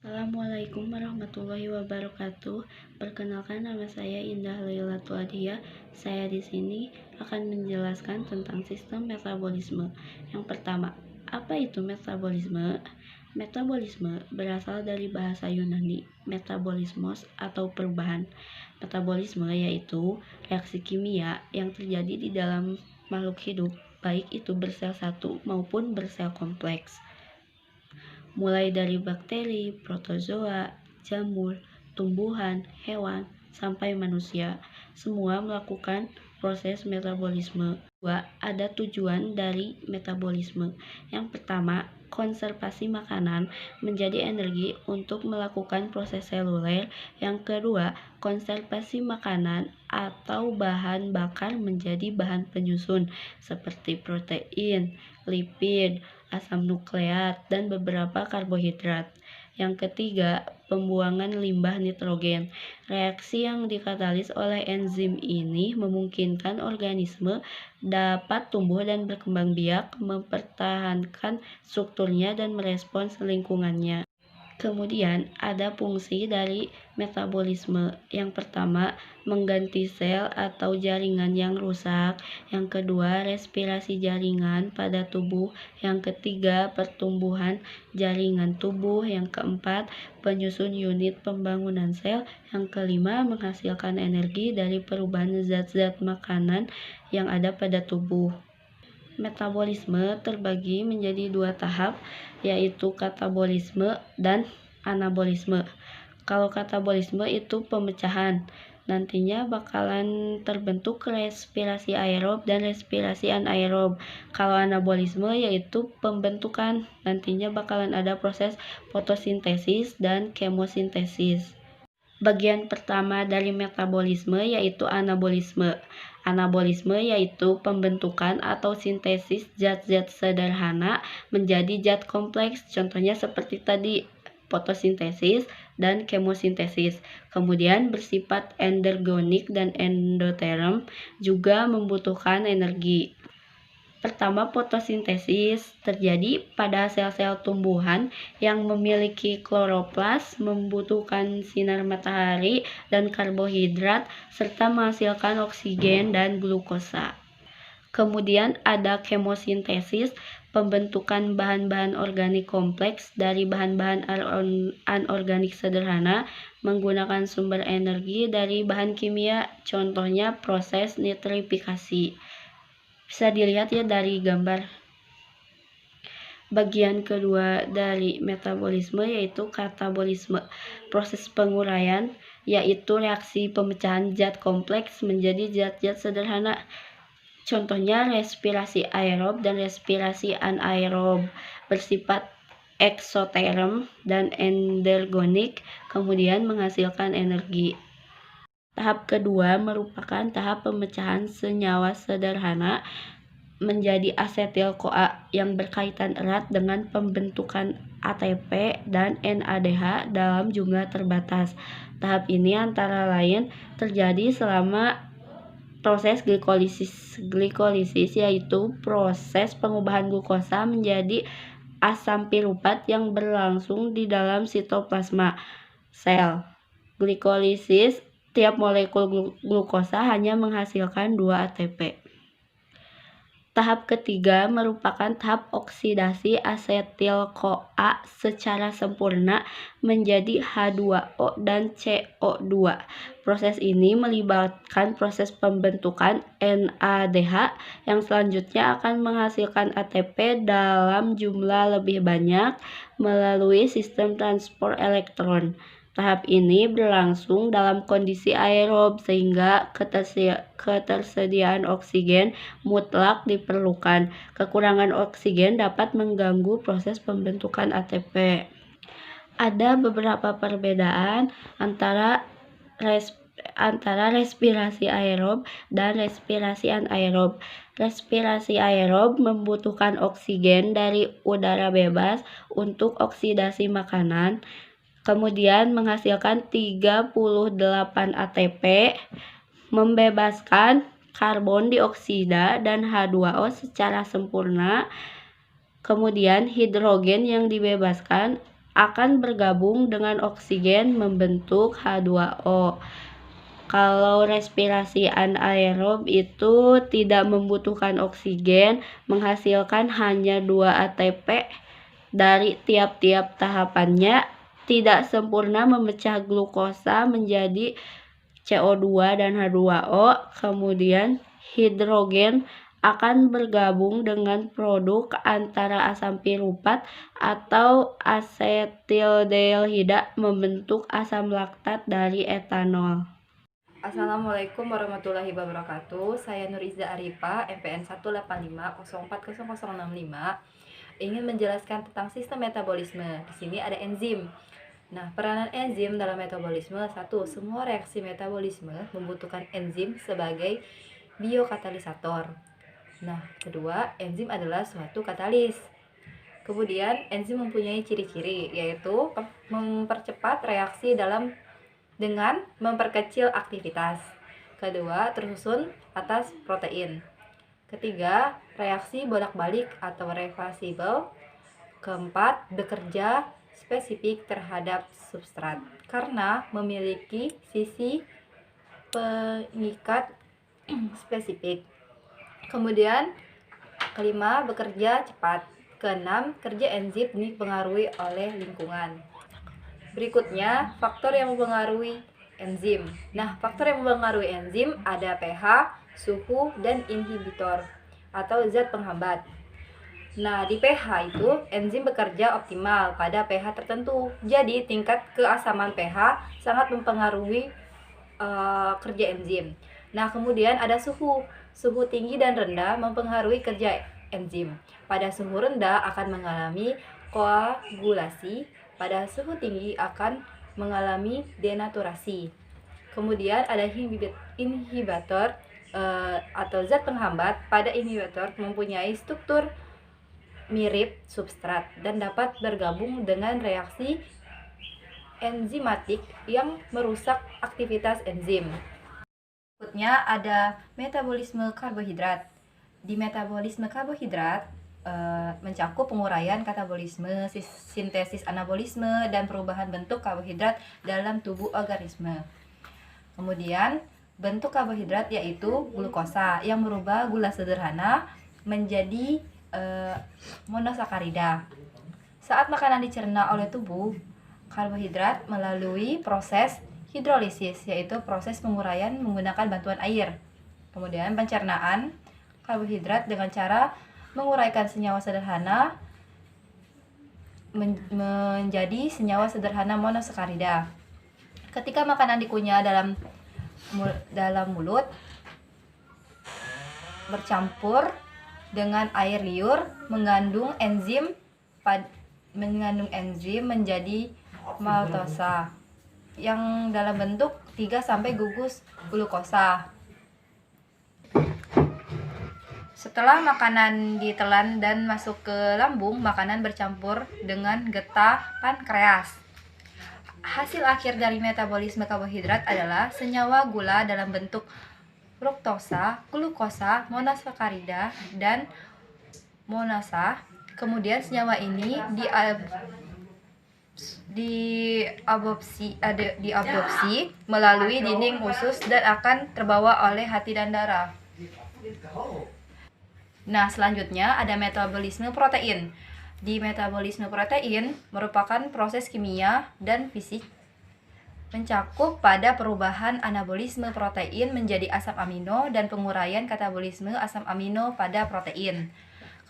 Assalamualaikum warahmatullahi wabarakatuh. Perkenalkan, nama saya Indah Lailatul Adia. Saya di sini akan menjelaskan tentang sistem metabolisme. Yang pertama, apa itu metabolisme? Metabolisme berasal dari bahasa Yunani metabolismos atau perubahan. Metabolisme yaitu reaksi kimia yang terjadi di dalam makhluk hidup, baik itu bersel satu maupun bersel kompleks. Mulai dari bakteri, protozoa, jamur, tumbuhan, hewan, sampai manusia, semua melakukan proses metabolisme. Ada tujuan dari metabolisme. Yang pertama, konservasi makanan menjadi energi untuk melakukan proses seluler. Yang kedua, konservasi makanan atau bahan bakar menjadi bahan penyusun seperti protein, lipid, asam nukleat, dan beberapa karbohidrat. Yang ketiga, pembuangan limbah nitrogen. Reaksi yang dikatalis oleh enzim ini memungkinkan organisme dapat tumbuh dan berkembang biak, mempertahankan strukturnya dan merespons lingkungannya. Kemudian ada fungsi dari metabolisme. Yang pertama, mengganti sel atau jaringan yang rusak. Yang kedua, respirasi jaringan pada tubuh. Yang ketiga, pertumbuhan jaringan tubuh. Yang keempat, penyusun unit pembangunan sel. Yang kelima, menghasilkan energi dari perubahan zat-zat makanan yang ada pada tubuh. Metabolisme terbagi menjadi dua tahap, yaitu katabolisme dan anabolisme. Kalau katabolisme itu pemecahan, nantinya bakalan terbentuk respirasi aerob dan respirasi anaerob. Kalau anabolisme yaitu pembentukan, nantinya bakalan ada proses fotosintesis dan kemosintesis. Bagian pertama dari metabolisme yaitu anabolisme. Anabolisme yaitu pembentukan atau sintesis zat-zat sederhana menjadi zat kompleks. Contohnya seperti tadi, fotosintesis dan kemosintesis. Kemudian bersifat endergonik dan endoterm, juga membutuhkan energi. Pertama, fotosintesis terjadi pada sel-sel tumbuhan yang memiliki kloroplas, membutuhkan sinar matahari dan karbohidrat, serta menghasilkan oksigen dan glukosa. Kemudian ada kemosintesis, pembentukan bahan-bahan organik kompleks dari bahan-bahan anorganik sederhana menggunakan sumber energi dari bahan kimia, contohnya proses nitrifikasi. Bisa dilihat ya dari gambar. Bagian kedua dari metabolisme yaitu katabolisme. Proses penguraian yaitu reaksi pemecahan zat kompleks menjadi zat-zat sederhana. Contohnya respirasi aerob dan respirasi anaerob, bersifat eksoterm dan endergonik, kemudian menghasilkan energi. Tahap kedua merupakan tahap pemecahan senyawa sederhana menjadi asetil-CoA yang berkaitan erat dengan pembentukan ATP dan NADH dalam jumlah terbatas. Tahap ini antara lain terjadi selama proses glikolisis yaitu proses pengubahan glukosa menjadi asam piruvat yang berlangsung di dalam sitoplasma sel. Glikolisis, tiap molekul glukosa hanya menghasilkan 2 ATP. Tahap ketiga merupakan tahap oksidasi asetil-CoA secara sempurna menjadi H2O dan CO2. Proses ini melibatkan proses pembentukan NADH yang selanjutnya akan menghasilkan ATP dalam jumlah lebih banyak melalui sistem transport elektron. Tahap ini berlangsung dalam kondisi aerob sehingga ketersediaan oksigen mutlak diperlukan. Kekurangan oksigen dapat mengganggu proses pembentukan ATP. Ada beberapa perbedaan antara respirasi aerob dan respirasi anaerob. Respirasi aerob membutuhkan oksigen dari udara bebas untuk oksidasi makanan, kemudian menghasilkan 38 ATP, membebaskan karbon dioksida dan H2O secara sempurna. Kemudian hidrogen yang dibebaskan akan bergabung dengan oksigen membentuk H2O. Kalau respirasi anaerob itu tidak membutuhkan oksigen, menghasilkan hanya 2 ATP dari tiap-tiap tahapannya, tidak sempurna memecah glukosa menjadi CO2 dan H2O, kemudian hidrogen akan bergabung dengan produk antara asam piruvat atau asetildehida membentuk asam laktat dari etanol. Assalamualaikum warahmatullahi wabarakatuh. Saya Nurizda Arifa, MPN 185040065, ingin menjelaskan tentang sistem metabolisme. Di sini ada enzim. Nah, peranan enzim dalam metabolisme. 1. Semua reaksi metabolisme membutuhkan enzim sebagai biokatalisator. Nah, kedua, enzim adalah suatu katalis. Kemudian, enzim mempunyai ciri-ciri, yaitu mempercepat reaksi dengan memperkecil aktivitas. Kedua, tersusun atas protein. Ketiga, reaksi bolak-balik atau reversible. Keempat, bekerja spesifik terhadap substrat karena memiliki sisi pengikat spesifik. Kemudian, kelima, bekerja cepat. Keenam, kerja enzim dipengaruhi oleh lingkungan. Berikutnya, faktor yang mempengaruhi enzim. Nah, faktor yang mempengaruhi enzim ada pH, suhu, dan inhibitor atau zat penghambat. Nah, di pH itu enzim bekerja optimal pada pH tertentu. Jadi, tingkat keasaman pH sangat mempengaruhi kerja enzim. Nah, kemudian ada suhu. Suhu tinggi dan rendah mempengaruhi kerja enzim. Pada suhu rendah akan mengalami koagulasi, pada suhu tinggi akan mengalami denaturasi. Kemudian ada inhibitor atau zat penghambat. Pada inhibitor mempunyai struktur mirip substrat dan dapat bergabung dengan reaksi enzimatik yang merusak aktivitas enzim. Berikutnya ada metabolisme karbohidrat. Di metabolisme karbohidrat mencakup penguraian katabolisme, sintesis anabolisme, dan perubahan bentuk karbohidrat dalam tubuh organisme. Kemudian bentuk karbohidrat yaitu glukosa yang merubah gula sederhana menjadi monosakarida. Saat makanan dicerna oleh tubuh, karbohidrat melalui proses hidrolisis, yaitu proses penguraian menggunakan bantuan air. Kemudian pencernaan karbohidrat dengan cara menguraikan senyawa sederhana menjadi senyawa sederhana monosakarida. Ketika makanan dikunyah dalam mulut bercampur dengan air liur mengandung enzim menjadi maltosa yang dalam bentuk 3-sampai gugus glukosa. Setelah makanan ditelan dan masuk ke lambung, makanan bercampur dengan getah pankreas. Hasil akhir dari metabolisme karbohidrat adalah senyawa gula dalam bentuk fruktosa, glukosa, monosakarida, dan monasa. Kemudian senyawa ini diabsorpsi melalui dinding usus dan akan terbawa oleh hati dan darah. Nah, selanjutnya ada metabolisme protein. Di metabolisme protein merupakan proses kimia dan fisik mencakup pada perubahan anabolisme protein menjadi asam amino dan penguraian katabolisme asam amino pada protein.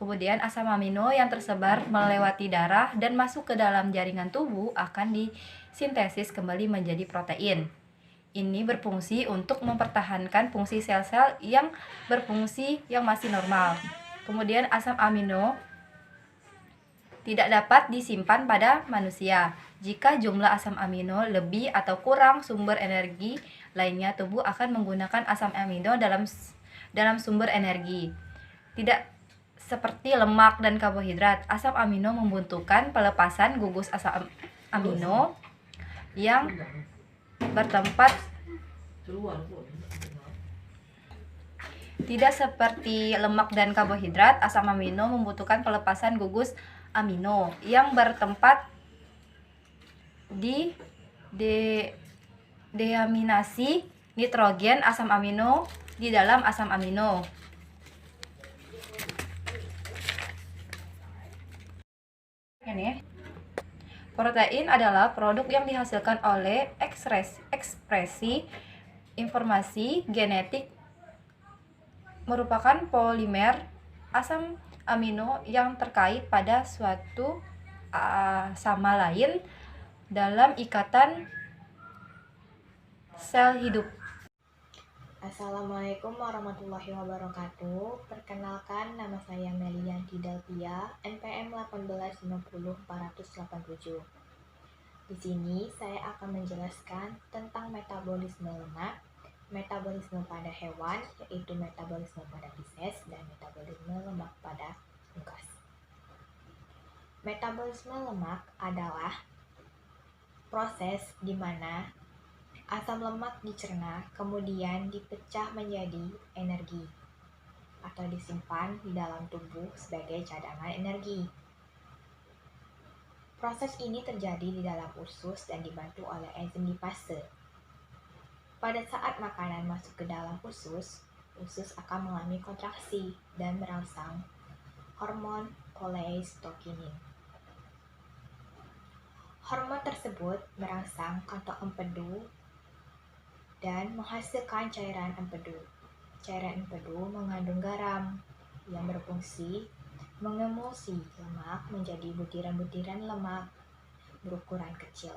Kemudian asam amino yang tersebar melewati darah dan masuk ke dalam jaringan tubuh akan disintesis kembali menjadi protein. Ini berfungsi untuk mempertahankan fungsi sel-sel yang berfungsi yang masih normal. Kemudian asam amino tidak dapat disimpan pada manusia. Jika jumlah asam amino lebih atau kurang sumber energi lainnya, tubuh akan menggunakan asam amino dalam sumber energi. Tidak seperti lemak dan karbohidrat, asam amino membutuhkan pelepasan gugus asam amino yang bertempat. Tidak seperti lemak dan karbohidrat, asam amino membutuhkan pelepasan gugus amino yang bertempat di deaminasi nitrogen asam amino di dalam asam amino. Ini protein adalah produk yang dihasilkan oleh ekspresi informasi genetik, merupakan polimer asam amino yang terkait pada suatu sama lain dalam ikatan sel hidup. Assalamualaikum warahmatullahi wabarakatuh. Perkenalkan, nama saya Melianti Delvia, NPM 1850487. Di sini saya akan menjelaskan tentang metabolisme lemak, metabolisme pada hewan, yaitu metabolisme pada Pisces, dan metabolisme lemak pada unggas. Metabolisme lemak adalah proses di mana asam lemak dicerna, kemudian dipecah menjadi energi atau disimpan di dalam tubuh sebagai cadangan energi. Proses ini terjadi di dalam usus dan dibantu oleh enzim lipase. Pada saat makanan masuk ke dalam usus akan mengalami kontraksi dan merangsang hormon cholecystokinin. Hormon tersebut merangsang kantong empedu dan menghasilkan cairan empedu. Cairan empedu mengandung garam yang berfungsi mengemulsi lemak menjadi butiran-butiran lemak berukuran kecil.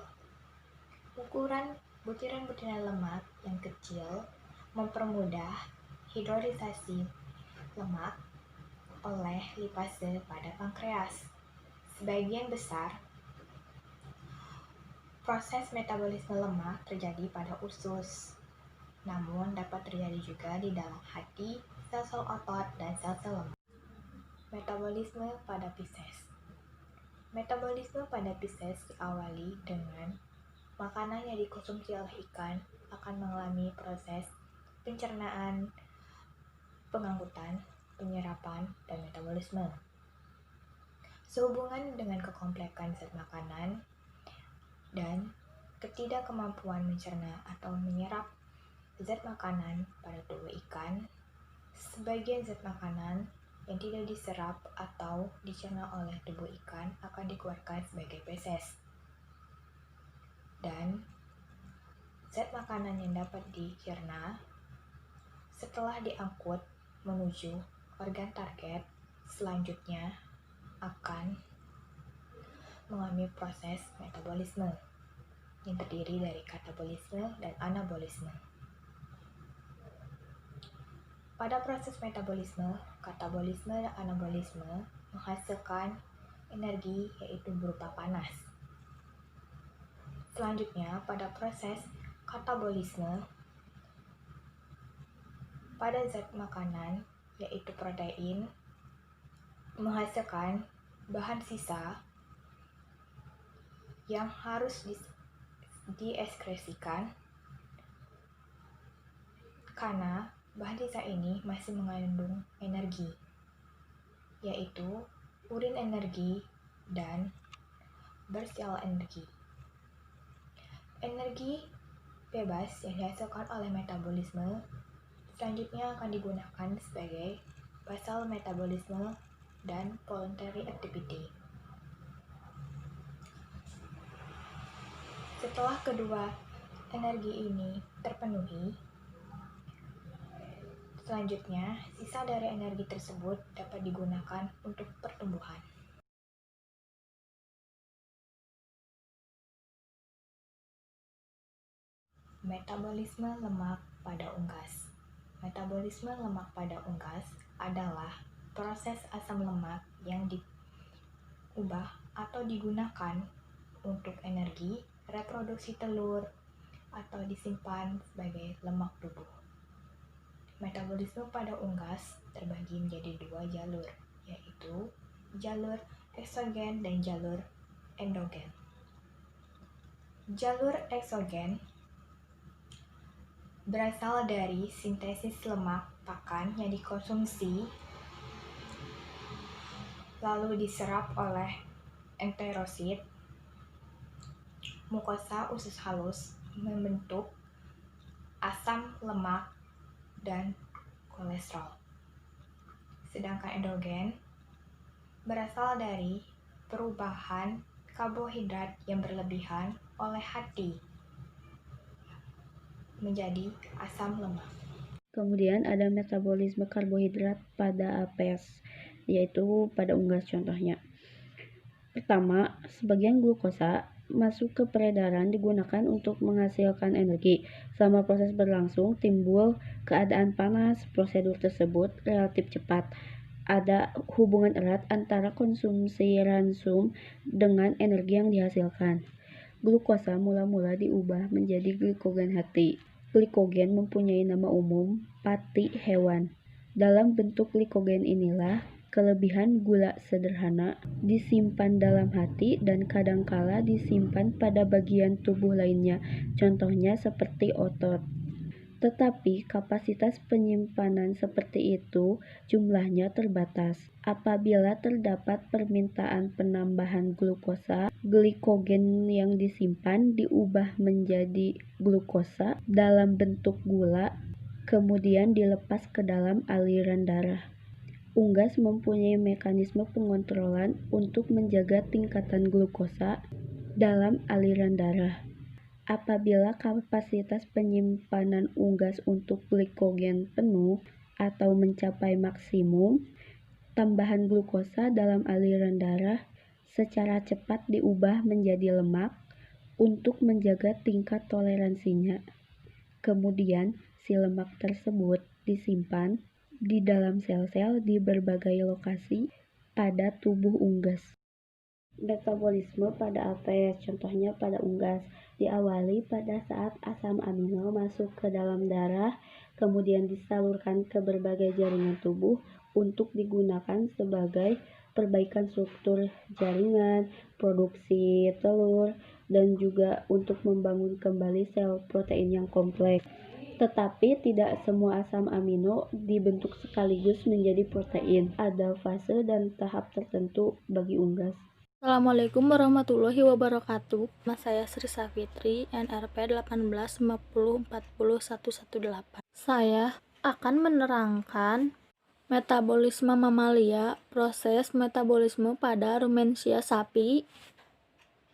Ukuran butiran-butiran lemak yang kecil mempermudah hidrolisasi lemak oleh lipase pada pankreas. Sebagian besar proses metabolisme lemak terjadi pada usus, namun dapat terjadi juga di dalam hati, sel-sel otot, dan sel-sel lemak. Metabolisme pada Pisces. Metabolisme pada Pisces diawali dengan makanan yang dikonsumsi oleh ikan akan mengalami proses pencernaan, pengangkutan, penyerapan, dan metabolisme. Sehubungan dengan kekomplekan zat makanan dan ketidakkemampuan mencerna atau menyerap zat makanan pada tubuh ikan, sebagian zat makanan yang tidak diserap atau dicerna oleh tubuh ikan akan dikeluarkan sebagai feses. Dan zat makanan yang dapat dicerna setelah diangkut menuju organ target selanjutnya akan mengalami proses metabolisme yang terdiri dari katabolisme dan anabolisme. Pada proses metabolisme, katabolisme dan anabolisme menghasilkan energi yaitu berupa panas. Selanjutnya, pada proses katabolisme, pada zat makanan yaitu protein menghasilkan bahan sisa yang harus dieskresikan karena bahan sisa ini masih mengandung energi, yaitu urin energi dan bersel energi. Energi bebas yang dihasilkan oleh metabolisme selanjutnya akan digunakan sebagai basal metabolisme dan voluntary activity. Setelah kedua energi ini terpenuhi, selanjutnya sisa dari energi tersebut dapat digunakan untuk pertumbuhan. Metabolisme lemak pada unggas. Metabolisme lemak pada unggas adalah proses asam lemak yang diubah atau digunakan untuk energi, reproduksi telur, atau disimpan sebagai lemak tubuh. Metabolisme pada unggas terbagi menjadi dua jalur, yaitu jalur eksogen dan jalur endogen. Jalur eksogen berasal dari sintesis lemak pakan yang dikonsumsi lalu diserap oleh enterosit Mukosa usus halus membentuk asam lemak dan kolesterol. Sedangkan endogen berasal dari perubahan karbohidrat yang berlebihan oleh hati menjadi asam lemak. Kemudian ada metabolisme karbohidrat pada APS, yaitu pada unggas contohnya. Pertama, sebagian glukosa masuk ke peredaran digunakan untuk menghasilkan energi. Selama proses berlangsung, timbul keadaan panas. Prosedur tersebut relatif cepat. Ada hubungan erat antara konsumsi ransum dengan energi yang dihasilkan. Glukosa mula-mula diubah menjadi glikogen hati. Glikogen mempunyai nama umum, pati hewan. Dalam bentuk glikogen inilah kelebihan gula sederhana disimpan dalam hati dan kadangkala disimpan pada bagian tubuh lainnya, contohnya seperti otot. Tetapi kapasitas penyimpanan seperti itu jumlahnya terbatas. Apabila terdapat permintaan penambahan glukosa, glikogen yang disimpan diubah menjadi glukosa dalam bentuk gula, kemudian dilepas ke dalam aliran darah. Unggas mempunyai mekanisme pengontrolan untuk menjaga tingkatan glukosa dalam aliran darah. Apabila kapasitas penyimpanan unggas untuk glikogen penuh atau mencapai maksimum, tambahan glukosa dalam aliran darah secara cepat diubah menjadi lemak untuk menjaga tingkat toleransinya. Kemudian, si lemak tersebut disimpan di dalam sel-sel di berbagai lokasi pada tubuh unggas. Metabolisme pada APS, contohnya pada unggas, diawali pada saat asam amino masuk ke dalam darah, kemudian disalurkan ke berbagai jaringan tubuh untuk digunakan sebagai perbaikan struktur jaringan, produksi telur, dan juga untuk membangun kembali sel protein yang kompleks. Tetapi tidak semua asam amino dibentuk sekaligus menjadi protein. Ada fase dan tahap tertentu bagi unggas. Assalamualaikum warahmatullahi wabarakatuh. Nama saya Sri Safitri, NRP 1850404118. Saya akan menerangkan metabolisme mamalia, proses metabolisme pada rumensia sapi,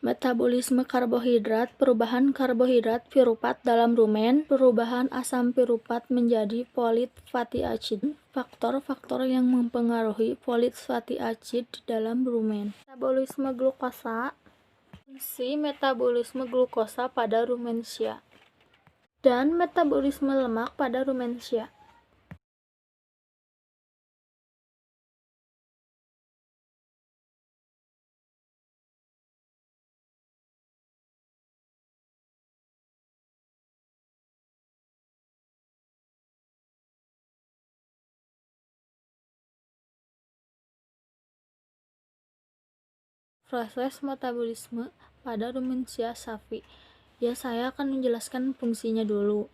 metabolisme karbohidrat, perubahan karbohidrat piruvat dalam rumen, perubahan asam piruvat menjadi folit fatty acid, faktor-faktor yang mempengaruhi folit fatty acid di dalam rumen. Metabolisme glukosa, fungsi metabolisme glukosa pada rumensia, dan metabolisme lemak pada rumensia. Proses metabolisme pada rumensia sapi. Ya, saya akan menjelaskan fungsinya dulu.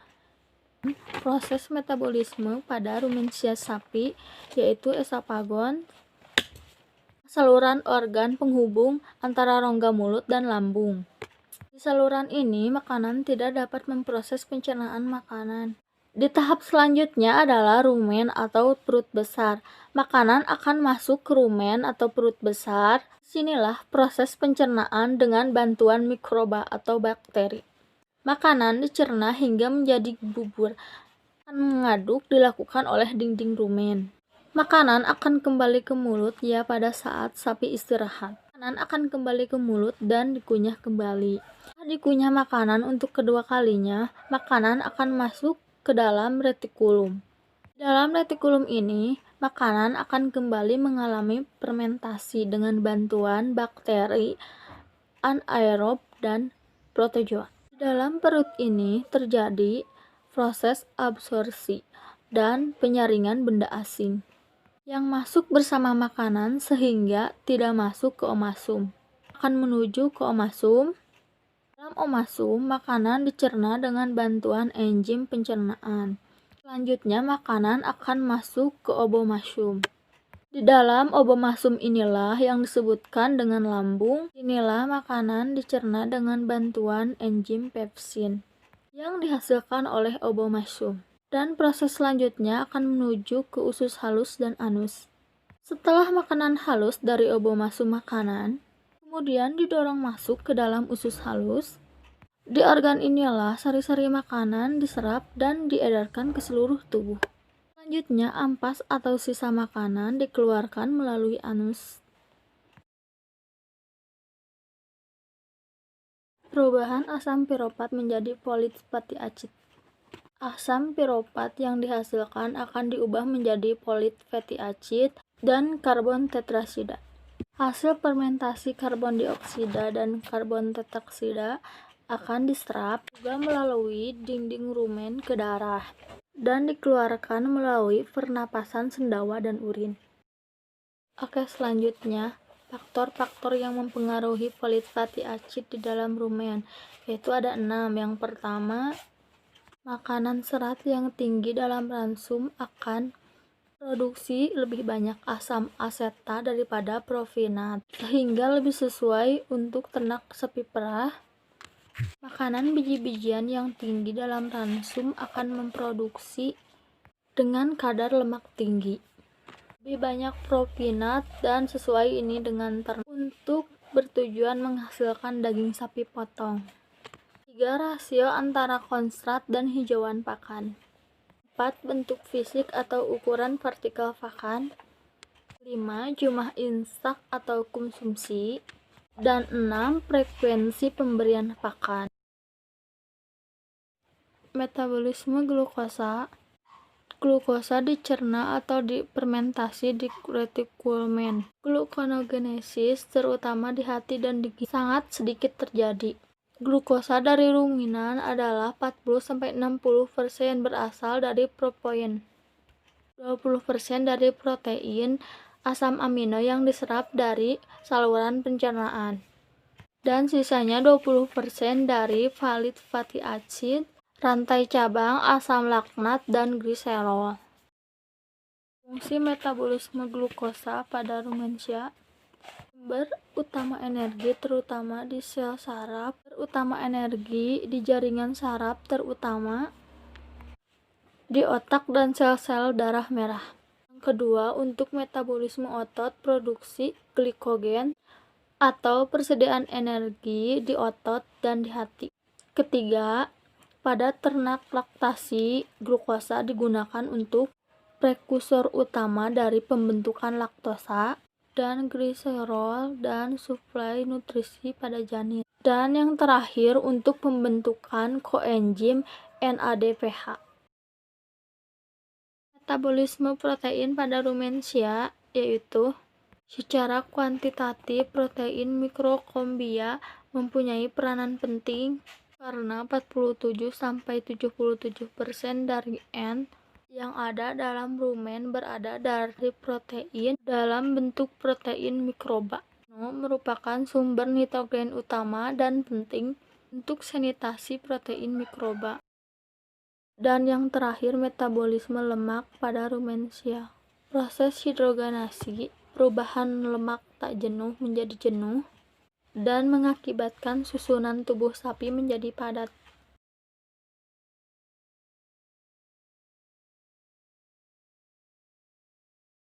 Proses metabolisme pada rumensia sapi yaitu esofagon, saluran organ penghubung antara rongga mulut dan lambung. Di saluran ini, makanan tidak dapat memproses pencernaan makanan. Di tahap selanjutnya adalah rumen atau perut besar. Makanan akan masuk ke rumen atau perut besar. Disinilah proses pencernaan dengan bantuan mikroba atau bakteri. Makanan dicerna hingga menjadi bubur. Mengaduk dilakukan oleh dinding rumen. Makanan akan kembali ke mulut pada saat sapi istirahat. Makanan akan kembali ke mulut dan dikunyah kembali. Setelah dikunyah makanan untuk kedua kalinya, makanan akan masuk ke dalam retikulum. Dalam retikulum ini, makanan akan kembali mengalami fermentasi dengan bantuan bakteri anaerob dan protozoa. Di dalam perut ini terjadi proses absorpsi dan penyaringan benda asing yang masuk bersama makanan sehingga tidak masuk ke omasum. Akan menuju ke omasum. Dalam omasum, makanan dicerna dengan bantuan enzim pencernaan. Selanjutnya, makanan akan masuk ke obomasum. Di dalam obomasum inilah yang disebutkan dengan lambung. Inilah makanan dicerna dengan bantuan enzim pepsin yang dihasilkan oleh obomasum. Dan proses selanjutnya akan menuju ke usus halus dan anus. Setelah makanan halus dari obomasum makanan, kemudian didorong masuk ke dalam usus halus. Di organ inilah sari-sari makanan diserap dan diedarkan ke seluruh tubuh. Selanjutnya, ampas atau sisa makanan dikeluarkan melalui anus. Perubahan asam piruvat menjadi folit fatty acid. Asam piruvat yang dihasilkan akan diubah menjadi folit fatty acid dan karbon tetraksida. Hasil fermentasi karbon dioksida dan karbon tetraksida akan diserap juga melalui dinding rumen ke darah dan dikeluarkan melalui pernapasan sendawa dan urin. Oke, selanjutnya faktor-faktor yang mempengaruhi folit fatty acid di dalam rumen, yaitu ada 6. Yang pertama, makanan serat yang tinggi dalam ransum akan produksi lebih banyak asam aseta daripada profinat, sehingga lebih sesuai untuk ternak sapi perah. Makanan biji-bijian yang tinggi dalam ransum akan memproduksi dengan kadar lemak tinggi, lebih banyak profinat, dan sesuai ini dengan ternak untuk bertujuan menghasilkan daging sapi potong. 3. Rasio antara konsentrat dan hijauan pakan. 4. Bentuk fisik atau ukuran vertikal pakan. 5. Jumlah instak atau konsumsi. Dan 6. Frekuensi pemberian pakan. Metabolisme glukosa. Glukosa dicerna atau difermentasi di retikulen. Gluconeogenesis terutama di hati dan di ginjal sangat sedikit terjadi. Glukosa dari ruminan adalah 40-60% berasal dari protein, 20% dari protein, asam amino yang diserap dari saluran pencernaan, dan sisanya 20% dari folit fatty acid, rantai cabang, asam laknat, dan gliserol. Fungsi metabolisme glukosa pada rumensia. Sumber utama energi terutama di sel saraf, terutama energi di jaringan saraf, terutama di otak dan sel-sel darah merah. Yang kedua, untuk metabolisme otot, produksi glikogen atau persediaan energi di otot dan di hati. Ketiga, pada ternak laktasi, glukosa digunakan untuk prekursor utama dari pembentukan laktosa dan gliserol dan suplai nutrisi pada janin. Dan yang terakhir untuk pembentukan koenzim NADPH. Metabolisme protein pada rumensia yaitu secara kuantitatif protein mikrokombia mempunyai peranan penting karena 47-77% dari N yang ada dalam rumen berada dari protein dalam bentuk protein mikroba. Merupakan sumber nitrogen utama dan penting untuk sanitasi protein mikroba. Dan yang terakhir, metabolisme lemak pada rumensia. Proses hidrogenasi, perubahan lemak tak jenuh menjadi jenuh, dan mengakibatkan susunan tubuh sapi menjadi padat.